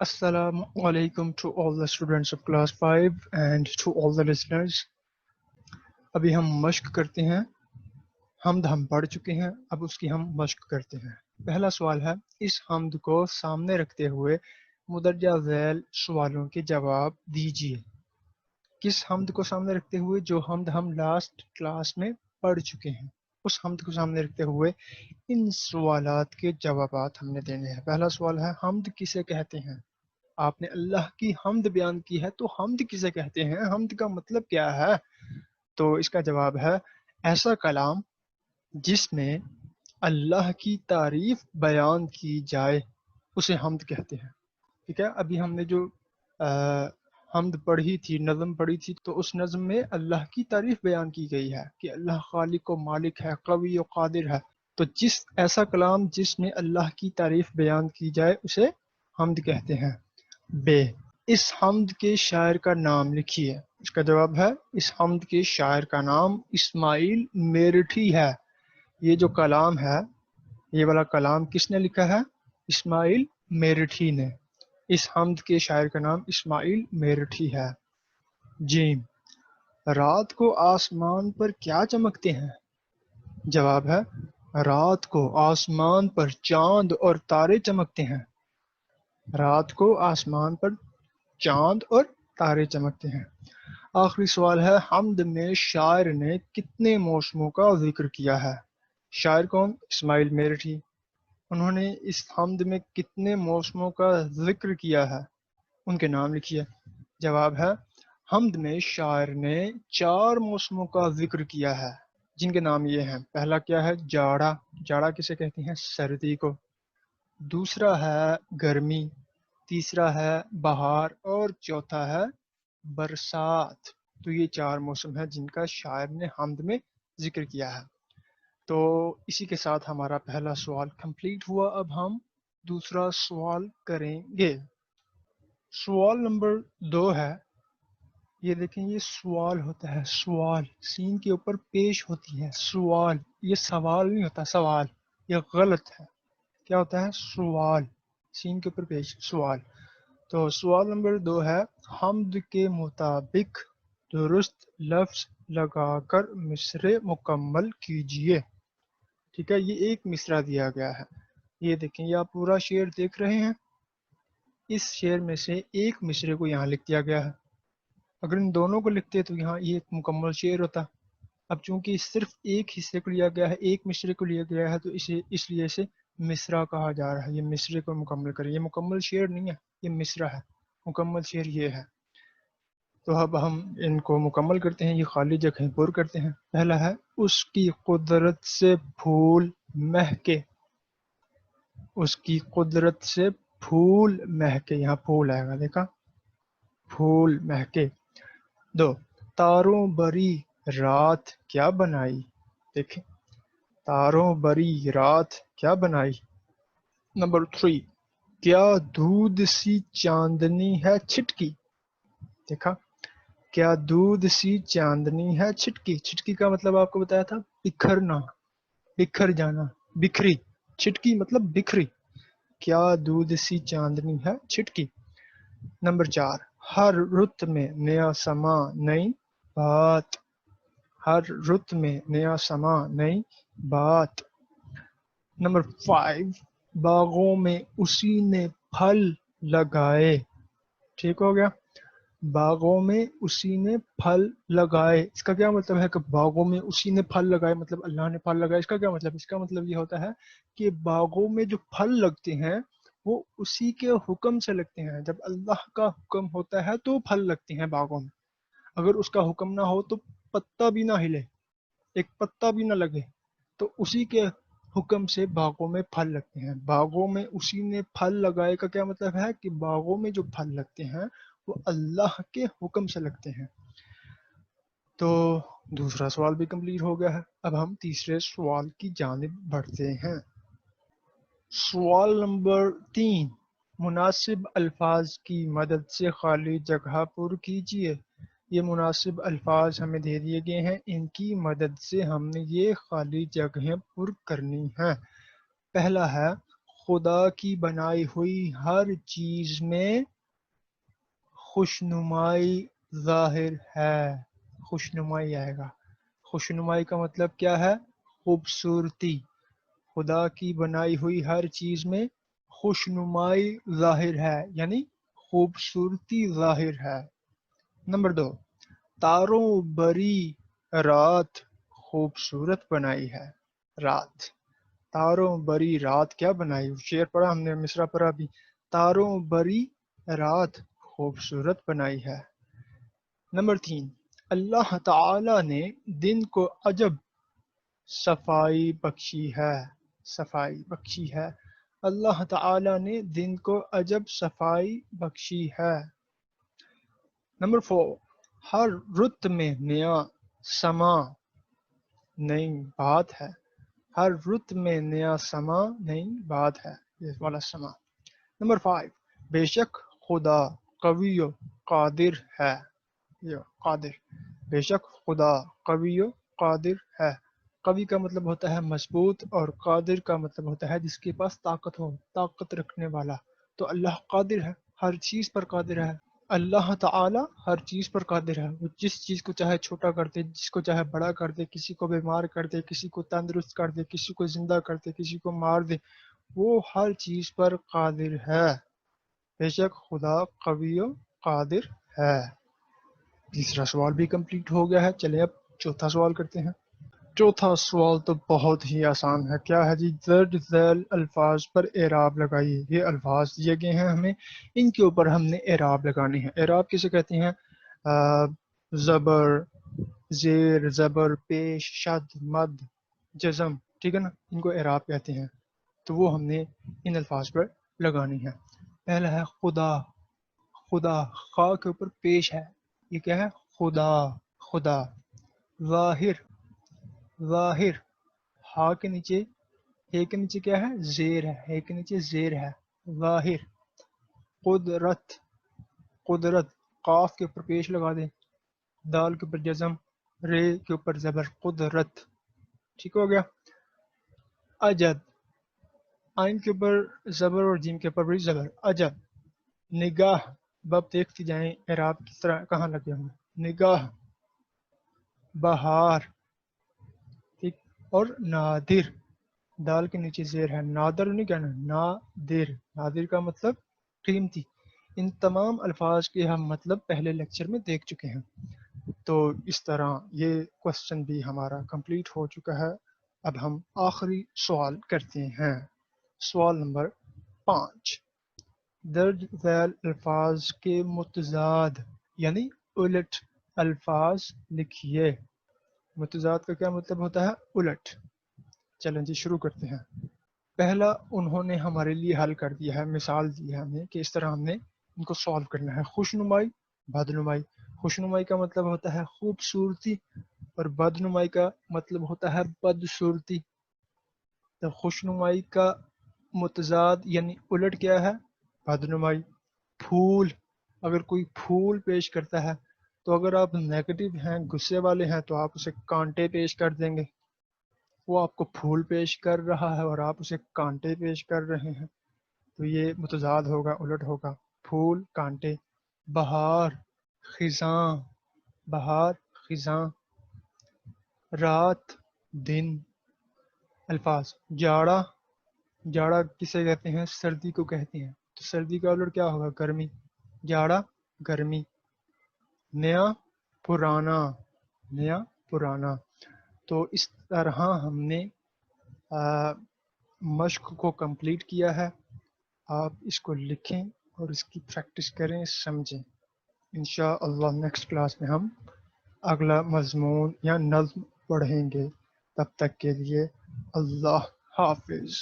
Assalamu alaikum to all the students of class 5 and to all the listeners. ابھی ہم مشق کرتے ہیں. حمد ہم پڑھ چکے ہیں, اب اس کی ہم مشق کرتے ہیں. پہلا سوال ہے, اس حمد کو سامنے رکھتے ہوئے مدرجہ ذیل سوالوں کے جواب دیجیے. کس حمد کو سامنے رکھتے ہوئے؟ جو حمد ہم لاسٹ کلاس میں پڑھ چکے ہیں, اس حمد کو سامنے رکھتے ہوئے ان سوالات کے جوابات ہم نے دینے ہیں. پہلا سوال ہے, حمد کسے کہتے ہیں؟ آپ نے اللہ کی حمد بیان کی ہے, تو حمد کسے کہتے ہیں؟ حمد کا مطلب کیا ہے؟ تو اس کا جواب ہے, ایسا کلام جس میں اللہ کی تعریف بیان کی جائے اسے حمد کہتے ہیں. ٹھیک ہے, ابھی ہم نے جو حمد پڑھی تھی, نظم پڑھی تھی, تو اس نظم میں اللہ کی تعریف بیان کی گئی ہے کہ اللہ خالق و مالک ہے, قوی و قادر ہے. تو ایسا کلام جس میں اللہ کی تعریف بیان کی جائے اسے حمد کہتے ہیں. بے, اس حمد کے شاعر کا نام لکھیے. اس کا جواب ہے, اس حمد کے شاعر کا نام اسماعیل میرٹھی ہے. یہ جو کلام ہے, یہ والا کلام کس نے لکھا ہے؟ اسماعیل میرٹھی نے. اس حمد کے شاعر کا نام اسماعیل میرٹھی ہے. جیم, رات کو آسمان پر کیا چمکتے ہیں؟ جواب ہے, رات کو آسمان پر چاند اور تارے چمکتے ہیں. رات کو آسمان پر چاند اور تارے چمکتے ہیں. آخری سوال ہے, حمد میں شاعر نے کتنے موسموں کا ذکر کیا ہے؟ شاعر کون؟ اسماعیل میرٹھی. انہوں نے اس حمد میں کتنے موسموں کا ذکر کیا ہے؟ ان کے نام لکھیے. جواب ہے, حمد میں شاعر نے 4 موسموں کا ذکر کیا ہے, جن کے نام یہ ہیں. پہلا کیا ہے؟ جاڑا. جاڑا کسے کہتے ہیں؟ سردی کو. دوسرا ہے گرمی. تیسرا ہے بہار, اور چوتھا ہے برسات. تو یہ 4 موسم ہیں جن کا شاعر نے حمد میں ذکر کیا ہے. تو اسی کے ساتھ ہمارا پہلا سوال کمپلیٹ ہوا. اب ہم دوسرا سوال کریں گے. سوال نمبر 2 ہے, یہ دیکھیں, یہ سوال ہوتا ہے, سوال سین کے اوپر پیش ہوتی ہے, سوال. یہ سوال نہیں ہوتا, سوال, یہ غلط ہے. کیا ہوتا ہے؟ سوال, سین کے اوپر پیش, سوال. تو سوال نمبر 2 ہے, حمد کے مطابق درست لفظ لگا کر مصرع مکمل کیجئے. ٹھیک ہے, یہ ایک مصرع دیا گیا ہے. یہ دیکھیں, یہ آپ پورا شعر دیکھ رہے ہیں. اس شعر میں سے ایک مصرع کو یہاں لکھ دیا گیا ہے. اگر ان دونوں کو لکھتے تو یہاں یہ ایک مکمل شعر ہوتا. اب چونکہ صرف ایک حصے کو لیا گیا ہے, ایک مصرع کو لیا گیا ہے, تو اس لیے اسے مصرع کہا جا رہا ہے. یہ مصرع کو مکمل کرے. یہ مکمل شعر نہیں ہے, یہ مصرع ہے. مکمل شعر یہ ہے. تو اب ہم ان کو مکمل کرتے ہیں, یہ خالی جگہیں پر کرتے ہیں. پہلا ہے, اس کی قدرت سے پھول مہکے. اس کی قدرت سے پھول مہکے. یہاں پھول آئے گا, دیکھا, پھول مہکے. 2, تاروں بری رات کیا بنائی. دیکھیں, تاروں بری رات کیا بنائی. نمبر 3, کیا دودھ سی چاندنی ہے چھٹکی. دیکھا, کیا دودھ سی چاندنی ہے چھٹکی. چھٹکی کا مطلب آپ کو بتایا تھا, بکھرنا, بکھر جانا, بکھری. چھٹکی مطلب بکھری. کیا دودھ سی چاندنی ہے چھٹکی. نمبر 4, ہر رت میں نیا سما نئی بات. ہر رت میں نیا سما نئی بات. نمبر 5, باغوں میں اسی نے پھل لگائے. ٹھیک ہو گیا, باغوں میں اسی نے پھل لگائے. اس کا کیا مطلب ہے کہ باغوں میں اسی نے پھل لگائے, مطلب اللہ نے پھل لگائے. اس کا کیا مطلب؟ اس کا مطلب یہ ہوتا ہے کہ باغوں میں جو پھل لگتے ہیں وہ اسی کے حکم سے لگتے ہیں. جب اللہ کا حکم ہوتا ہے تو پھل لگتے ہیں باغوں میں. اگر اس کا حکم نہ ہو تو پتا بھی نہ ہلے, ایک پتا بھی نہ لگے, تو اسی کے حکم سے باغوں میں پھل لگتے ہیں. باغوں میں اسی نے پھل لگائے کا کیا مطلب ہے کہ باغوں میں جو پھل لگتے ہیں وہ اللہ کے حکم سے لگتے ہیں. تو دوسرا سوال بھی کمپلیٹ ہو گیا ہے. اب ہم تیسرے سوال کی جانب بڑھتے ہیں. سوال نمبر 3, مناسب الفاظ کی مدد سے خالی جگہ پر کیجیے. یہ مناسب الفاظ ہمیں دے دیے گئے ہیں, ان کی مدد سے ہم نے یہ خالی جگہیں پر کرنی ہیں. پہلا ہے, خدا کی بنائی ہوئی ہر چیز میں خوشنمائی ظاہر ہے. خوشنمائی آئے گا. خوشنمائی کا مطلب کیا ہے؟ خوبصورتی. خدا کی بنائی ہوئی ہر چیز میں خوشنمائی ظاہر ہے یعنی خوبصورتی ظاہر ہے. نمبر 2، تاروں بری رات خوبصورت بنائی ہے. رات، تاروں بری رات کیا بنائی؟ شعر پڑھا ہم نے، مصرع پڑھا بھی. تاروں بری رات خوبصورت بنائی ہے. نمبر 3، اللہ تعالی نے دن کو عجب صفائی بخشی ہے. صفائی بخشی ہے. اللہ تعالی نے دن کو عجب صفائی بخشی ہے. نمبر 4، ہر رت میں نیا سما نئی بات ہے. ہر رت میں نیا سما نئی بات ہے. یہ والا سما. نمبر 5، بے شک خدا قوی و قادر ہے. یہ قادر. بے شک خدا قوی و قادر ہے. قوی کا مطلب ہوتا ہے مضبوط، اور قادر کا مطلب ہوتا ہے جس کے پاس طاقت ہو، طاقت رکھنے والا. تو اللہ قادر ہے، ہر چیز پر قادر ہے. اللہ تعالی ہر چیز پر قادر ہے. وہ جس چیز کو چاہے چھوٹا کر دے، جس کو چاہے بڑا کر دے، کسی کو بیمار کر دے، کسی کو تندرست کر دے، کسی کو زندہ کر دے، کسی کو مار دے. وہ ہر چیز پر قادر ہے. بے شک خدا قوی و قادر ہے. تیسرا سوال بھی کمپلیٹ ہو گیا ہے. چلیں اب چوتھا سوال کرتے ہیں. چوتھا سوال تو بہت ہی آسان ہے. کیا ہے جی؟ زرد ذیل الفاظ پر اعراب لگائیے. یہ الفاظ دیے گئے ہیں ہمیں، ان کے اوپر ہم نے اعراب لگانے ہیں. اعراب کسے کہتے ہیں؟ زبر، زیر، زبر، پیش، شد، مد، جزم. ٹھیک ہے نا، ان کو اعراب کہتے ہیں. تو وہ ہم نے ان الفاظ پر لگانی ہے. پہلا ہے خدا. خدا، خا کے اوپر پیش ہے. یہ کیا ہے؟ خدا. خدا. ظاہر. ظاہر، ہا کے نیچے، ہے کے نیچے کیا ہے؟ زیر ہے. ہے کے نیچے زیر ہے. ظاہر. قدرت. قدرت، قاف کے اوپر پیش لگا دیں، دال کے اوپر جزم، رے کے اوپر زبر. قدرت. ٹھیک ہو گیا. عجب، آئن کے اوپر زبر اور جیم کے اوپر بھی زبر. عجب. نگاہ، باب دیکھتی جائیں اعراب کس طرح کہاں لگے ہوں. نگاہ. بہار. ٹھیک. اور نادر، دال کے نیچے زیر ہے. نادر نہیں کہنا، نادر. نادر کا مطلب قیمتی. ان تمام الفاظ کے ہم مطلب پہلے لیکچر میں دیکھ چکے ہیں. تو اس طرح یہ کوشچن بھی ہمارا کمپلیٹ ہو چکا ہے. اب ہم آخری سوال کرتے ہیں. سوال نمبر 5، درج ذیل الفاظ کے متضاد یعنی الٹ الفاظ لکھیے. متضاد کا کیا مطلب ہوتا ہے؟ الٹ. چلیں جی شروع کرتے ہیں. پہلا انہوں نے ہمارے لیے حل کر دیا ہے، مثال دی ہے ہمیں کہ اس طرح ہم نے ان کو سالو کرنا ہے. خوشنمائی، بدنمائی. خوشنمائی کا مطلب ہوتا ہے خوبصورتی، اور بدنمائی کا مطلب ہوتا ہے بدصورتی. تو خوشنمائی کا متضاد یعنی الٹ کیا ہے؟ بدنمائی. پھول، اگر کوئی پھول پیش کرتا ہے تو اگر آپ نیگیٹو ہیں، غصے والے ہیں، تو آپ اسے کانٹے پیش کر دیں گے. وہ آپ کو پھول پیش کر رہا ہے اور آپ اسے کانٹے پیش کر رہے ہیں، تو یہ متضاد ہوگا، الٹ ہوگا. پھول، کانٹے. بہار، خزاں. بہار، خزاں. رات، دن. الفاظ. جاڑا. جاڑا کسے کہتے ہیں؟ سردی کو کہتے ہیں. تو سردی کا الٹ کیا ہوگا؟ گرمی. جاڑا، گرمی. نیا، پرانا. نیا، پرانا. تو اس طرح ہم نے مشق کو کمپلیٹ کیا ہے. آپ اس کو لکھیں اور اس کی پریکٹس کریں، سمجھیں. انشاءاللہ نیکسٹ کلاس میں ہم اگلا مضمون یا نظم پڑھیں گے. تب تک کے لیے اللہ حافظ.